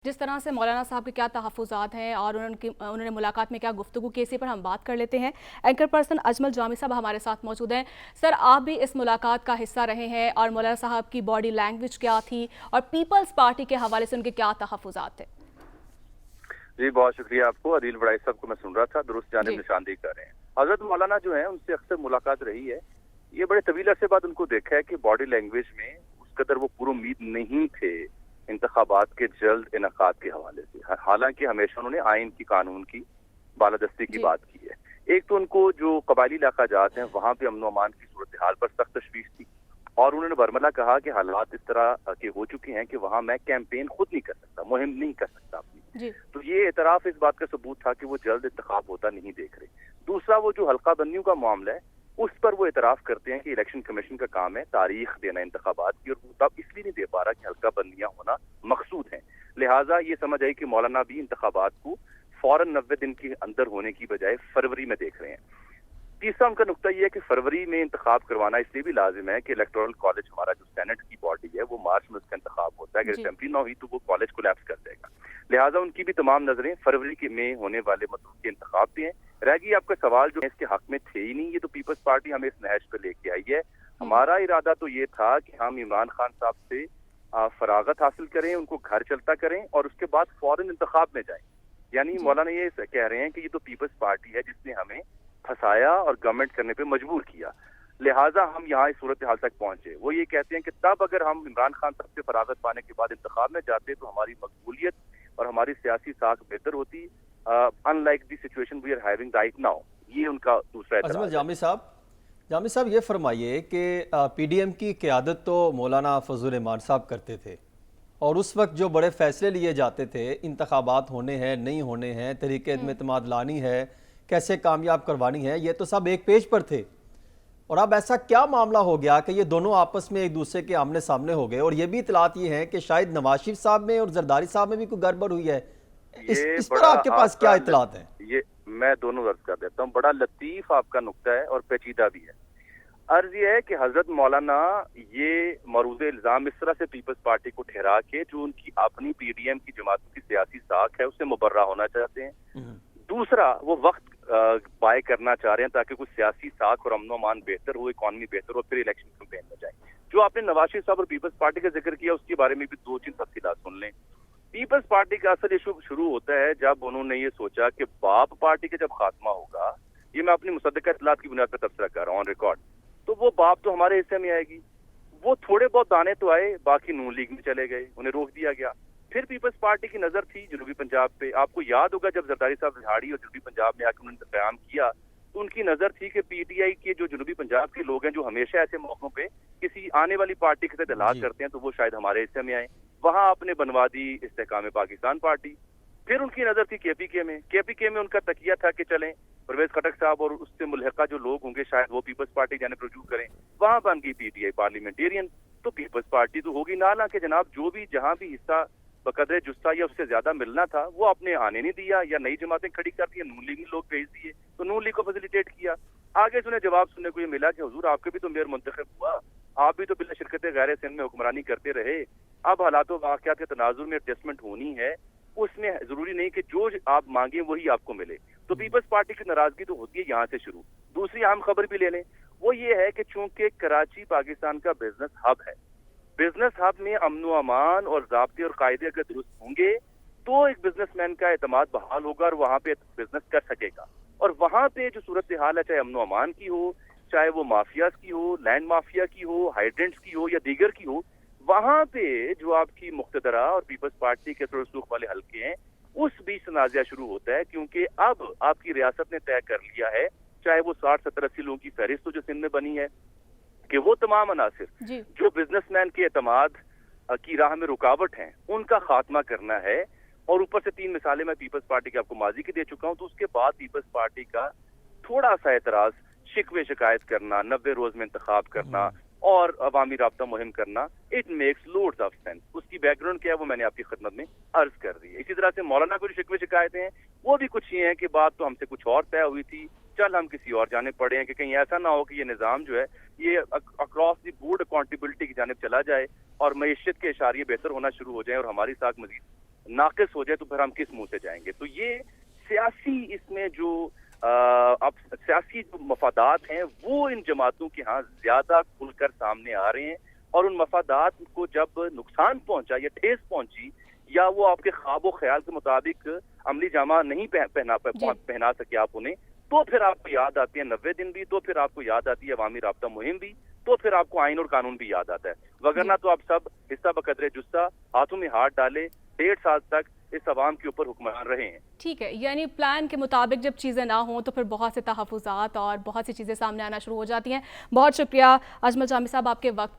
जिस तरह से मौलाना साहब के क्या तहफ़्फ़ुज़ात हैं और उन्होंने मुलाकात में क्या गुफ्तगू की, इसी पर हम बात कर लेते हैं। एंकर पर्सन अजमल जामी साहब हमारे साथ मौजूद हैं। सर, आप भी इस मुलाकात का हिस्सा रहे हैं और मौलाना साहब की बॉडी लैंग्वेज क्या थी और पीपल्स पार्टी के हवाले से उनके क्या तहफ़्फ़ुज़ात थे? जी, बहुत शुक्रिया आपको। अदील बड़ाई साहब को मैं सुन रहा था, दुरुस्त जानिब जी निशानदेही कर रहे हैं। हजरत मौलाना जो है उनसे अक्सर मुलाकात रही है। ये बड़े तवील अरसे बाद उनको देखा है कि बॉडी लैंग्वेज में उस कदर वो पुरुम्मीद नहीं थे इंतखाबात के जल्द इनकाद के हवाले से। हालांकि हमेशा उन्होंने आइन की, कानून की बालादस्ती की जी बात की है। एक तो उनको जो कबायली इलाका जात हैं वहां पे अमन अमान की सूरत हाल पर सख्त तशवीश थी, और उन्होंने बरमला कहा कि हालात इस तरह के हो चुके हैं कि वहां मैं कैंपेन खुद नहीं कर सकता, मुहिम नहीं कर सकता अपनी। जी तो ये एतराफ इस बात का सबूत था कि वो जल्द इंतखाब होता नहीं देख रहे। दूसरा, वो जो हल्का बंदियों का मामला है उस पर वो एतराफ करते हैं कि इलेक्शन कमीशन का काम है तारीख देना इंतखाबात की, और वो तब इसलिए नहीं दे पा रहा कि हल्का बंदियां होना मकसूद हैं। लिहाजा ये समझ आई कि मौलाना भी इंतखाबात को फौरन 90 दिन के अंदर होने की बजाय फरवरी में देख रहे हैं। तीसरा उनका नुकता यह है कि फरवरी में इंतखाब करवाना इसलिए भी लाजिम है कि इलेक्टोरल कॉलेज, हमारा जो सेनेट की बॉडी है, वो मार्च में उसका इंतखाब होता है। अगर जी असेंबली ना हुई तो वो कॉलेज कोलैप्स कर जाएगा। लिहाजा उनकी भी तमाम नजरें फरवरी के में होने वाले मतों के इंतखाब पे हैं। रह गई आपका सवाल जो इसके हक में थे ही नहीं, ये तो पीपल्स पार्टी हमें इस नहज पे लेके आई है। हमारा इरादा तो ये था कि हम इमरान खान साहब से फरागत हासिल करें, उनको घर चलता करें और उसके बाद फौरन इंतखाब में जाएं। यानी जी मौलाना ये कह रहे हैं कि ये तो पीपल्स पार्टी है जिसने हमें फंसाया और गवर्नमेंट करने पे मजबूर किया, लिहाजा हम यहाँ इस सूरत हाल तक पहुंचे। वो ये कहते हैं कि तब अगर हम इमरान खान साहब से फरागत पाने के बाद इंतखाब में जाते तो हमारी मकबूलियत और हमारी सियासी साख बेहतर होती, unlike the situation we are having right now. ये उनका दूसरा अजमल एतराज है। जामी साहब ये फरमाइए कि पीडीएम की क़यादत तो मौलाना फजल रहमान साहब करते थे, और उस वक्त जो बड़े फैसले लिए जाते थे, इंतखाबात होने हैं नहीं होने हैं, तरीके एतमाद लानी है, कैसे कामयाब करवानी है, ये तो सब एक पेज पर थे। और अब ऐसा क्या मामला हो गया कि ये दोनों आपस में एक दूसरे के आमने सामने हो गए? और ये भी इतलात ये हैं कि शायद नवाज शरीफ साहब में और जरदारी साहब में भी कोई गड़बड़ हुई है। ये इस पर बड़ा आपके पास क्या आपका इतलात हैं? ये मैं दोनों अर्ज कर देता हूँ। बड़ा लतीफ आपका नुक्ता है और पेचीदा भी है। अर्ज ये है कि हजरत मौलाना ये मरूज इल्जाम इस तरह से पीपल्स पार्टी को ठहरा के जो उनकी अपनी पीडीएम की जमातों की सियासी साख है उससे मुबर्रा होना चाहते हैं। दूसरा, वो वक्त बाय करना चाह रहे हैं ताकि कुछ सियासी साख और अमन अमान बेहतर हो, इकॉनमी बेहतर हो, फिर इलेक्शन कैंपेन में जाए। जो आपने नवाज शरीफ साहब और पीपल्स पार्टी का जिक्र किया उसके बारे में भी दो तीन तफसीलात सुन लें। पीपल्स पार्टी का असल इशू शुरू होता है जब उन्होंने ये सोचा कि बाप पार्टी का जब खात्मा होगा, ये मैं अपनी मुसद्दका इतलात की बुनियाद पर तबसरा कर रहा हूँ ऑन रिकॉर्ड, तो वो बाप तो हमारे हिस्से में आएगी। वो थोड़े बहुत दाने तो आए, बाकी नून लीग में चले गए, उन्हें रोक दिया गया। फिर पीपल्स पार्टी की नजर थी जनूबी पंजाब पे। आपको याद होगा जब जरदारी साहब रिहाड़ी और जनूबी पंजाब में आकर उन्होंने क्याम किया तो उनकी नजर थी कि पीटीआई के जो जनूबी पंजाब के लोग हैं जो हमेशा ऐसे मौकों पे किसी आने वाली पार्टी के साथ इलाज करते हैं तो वो शायद हमारे हिस्से में आए। वहां आपने बनवा दी इस्तेहकाम पाकिस्तान पार्टी। फिर उनकी नजर थी केपीके में उनका तकिया था कि चलें परवेज खटक साहब और उससे मुल्हिका जो लोग होंगे शायद वो पीपल्स पार्टी जाने रुजू करें। वहां बन गई पीटीआई पार्लियामेंटेरियन। तो पीपल्स पार्टी तो होगी ना कि जनाब जो भी जहां भी हिस्सा बकदरे जुस्सा या उससे ज्यादा मिलना था वो आपने आने नहीं दिया, या नई जमातें खड़ी कर दी, नून लीग में लोग भेज दिए तो नून लीग को फैसिलिटेट किया। आगे सुने जवाब सुनने को ये मिला कि हुजूर आपके भी तो मेयर मुंतखब हुआ, आप भी तो बिला शिरकत गैर सिंध में हुक्मरानी करते रहे। अब हालात वाक़यात के तनाजुर में एडजस्टमेंट होनी है, उसमें जरूरी नहीं कि जो आप मांगे वही आपको मिले। तो पीपल्स पार्टी की नाराजगी तो होती है यहाँ से शुरू। दूसरी अहम खबर भी ले लें, वो ये है कि चूंकि कराची पाकिस्तान का बिजनेस हब है, बिजनेस हब में अमन अमान और ज़ाब्ते और कायदे अगर दुरुस्त होंगे तो एक बिजनेसमैन का एतमाद बहाल होगा और वहां पे बिजनेस कर सकेगा। और वहां पे जो सूरत हाल है, चाहे अमन अमान की हो, चाहे वो माफियाज की हो, लैंड माफिया की हो, हाइड्रेंट्स की हो या दीगर की हो, वहां पे जो आपकी मुख्तदरा और पीपल्स पार्टी के सुख वाले हल्के हैं उस बीच तनाज़ा शुरू होता है। क्योंकि अब आपकी रियासत ने तय कर लिया है, चाहे वो 60-70-80 लोगों की फहरिस्त हो जो सिंध में बनी है, कि वो तमाम अनासिर जो बिजनेसमैन के एतमाद की राह में रुकावट हैं उनका खात्मा करना है। और ऊपर से 3 मिसालें मैं पीपल्स पार्टी के आपको माजी की दे चुका हूं। तो उसके बाद पीपल्स पार्टी का थोड़ा सा एतराज, शिकवे शिकायत करना, 90 रोज में इंतखाब करना और अवामी राब्ता मुहिम करना, it makes loads of sense. उसकी बैकग्राउंड क्या है वो मैंने आपकी खिदमत में अर्ज कर दी है। इसी तरह से मौलाना को जो शिकवे शिकायतें हैं वो भी कुछ ये हैं कि बात तो हमसे कुछ और तय हुई थी, चल हम किसी और जाने पड़े हैं कि कहीं ऐसा ना हो कि ये निज़ाम जो है ये अक्रॉस द बोर्ड अकाउंटेबिलिटी की जानिब चला जाए और मईशत के इशारे बेहतर होना शुरू हो जाए और हमारी साख मजीद ناقص ہو جائے تو پھر ہم کس منہ سے جائیں گے. تو یہ سیاسی اس میں جو اب سیاسی جو مفادات ہیں وہ ان جماعتوں کے ہاں زیادہ کھل کر سامنے آ رہے ہیں, اور ان مفادات کو جب نقصان پہنچا یا ٹھیس پہنچی یا وہ آپ کے خواب و خیال کے مطابق عملی جامہ نہیں پہنا سکے آپ انہیں, تو پھر آپ کو یاد آتی ہے 90 دن بھی, تو پھر آپ کو یاد آتی ہے عوامی رابطہ مہم بھی, تو پھر آپ کو آئین اور قانون بھی یاد آتا ہے. وگرنہ تو آپ سب حصہ بقدر جثہ ہاتھوں میں ہاتھ ڈالے 1.5 سال تک اس عوام کے اوپر حکمران رہے ہیں. ٹھیک ہے, یعنی پلان کے مطابق جب چیزیں نہ ہوں تو پھر بہت سے تحفظات اور بہت سی چیزیں سامنے آنا شروع ہو جاتی ہیں. بہت شکریہ اجمل جامی صاحب آپ کے وقت کا.